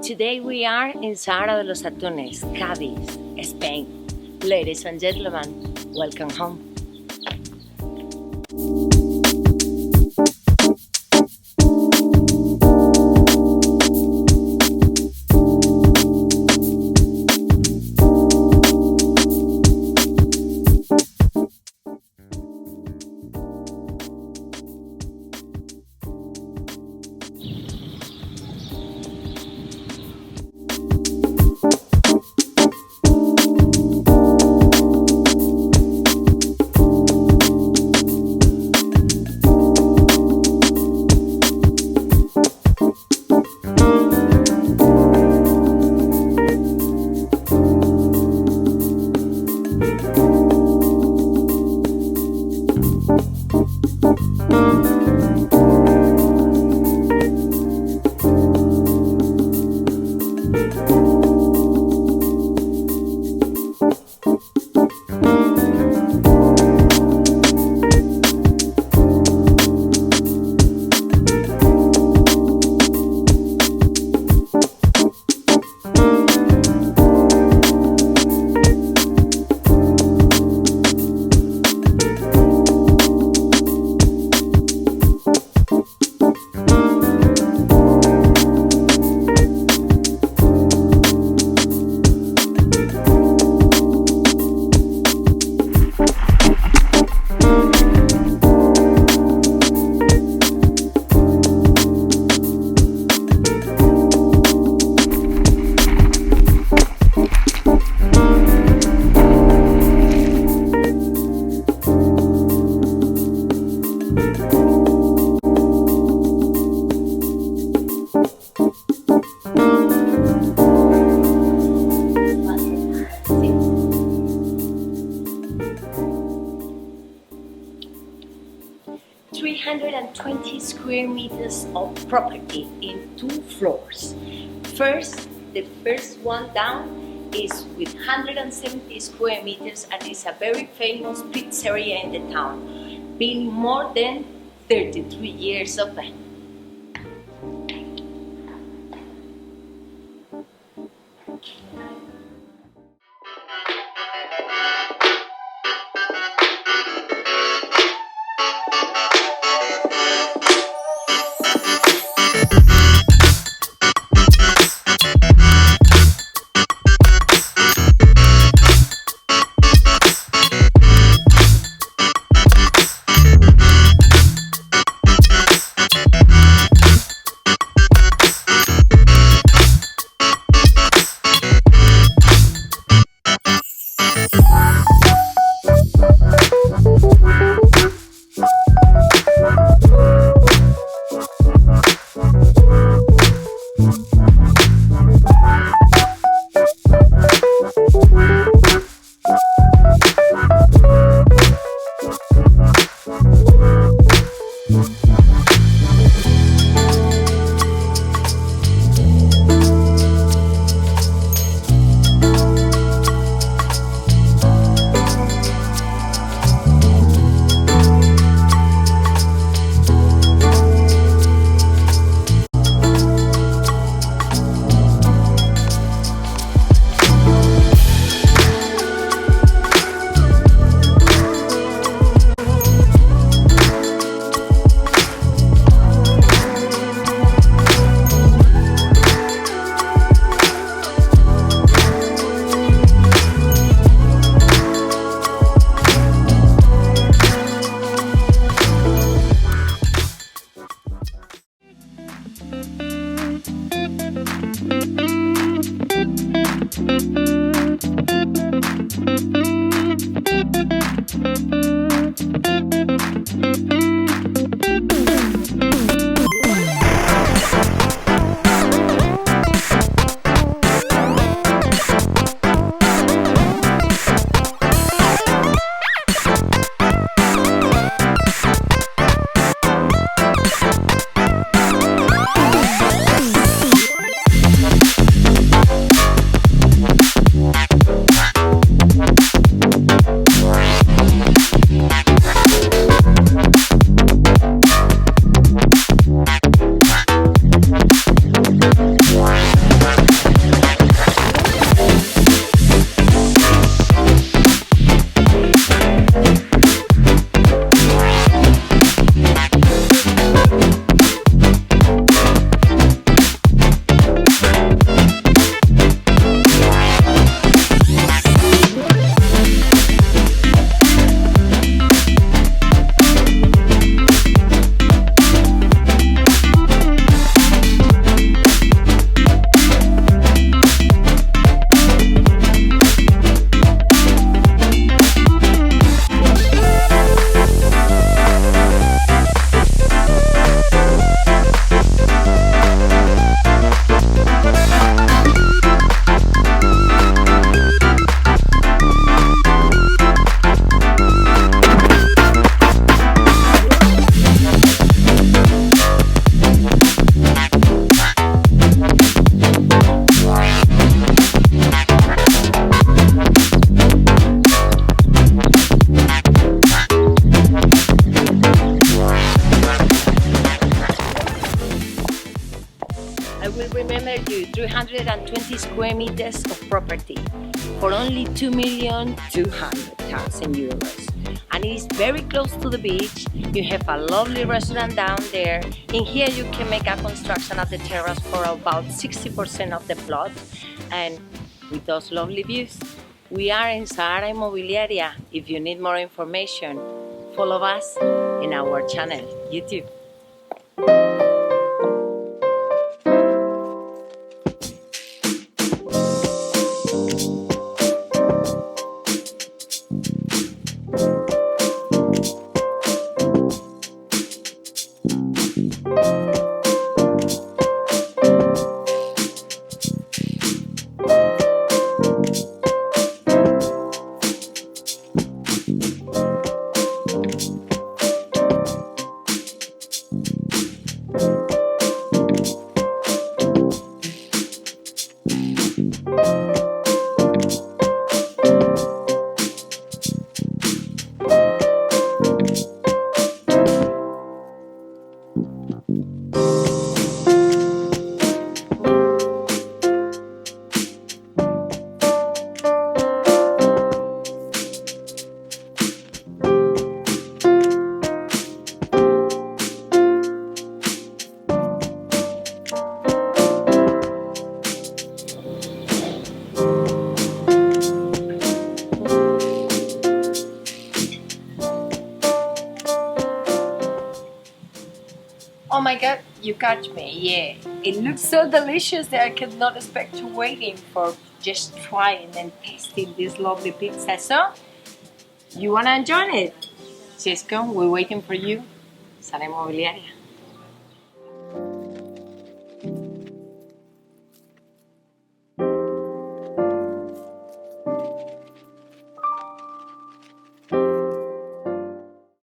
Today we are in Zahara de Los Atunes, Cadiz, Spain. Ladies and gentlemen, welcome home. Square meters of property in 2 floors. First, the first one down is with 170 square meters and is a very famous pizzeria in the town, being more than 33 years open. Well, remember you 320 square meters of property for only 2,200,000 euros. And it is very close to the beach. You have a lovely restaurant down there. In here you can make a construction at the terrace for about 60% of the plot. And with those lovely views, we are in Zahara Inmobiliaria. If you need more information, follow us in our channel, YouTube. Oh my god, you catch me, yeah. It looks so delicious that I could not expect to waiting for just trying and tasting this lovely pizza. So, you wanna join it? Cisco, we're waiting for you. Zahara Inmobiliaria.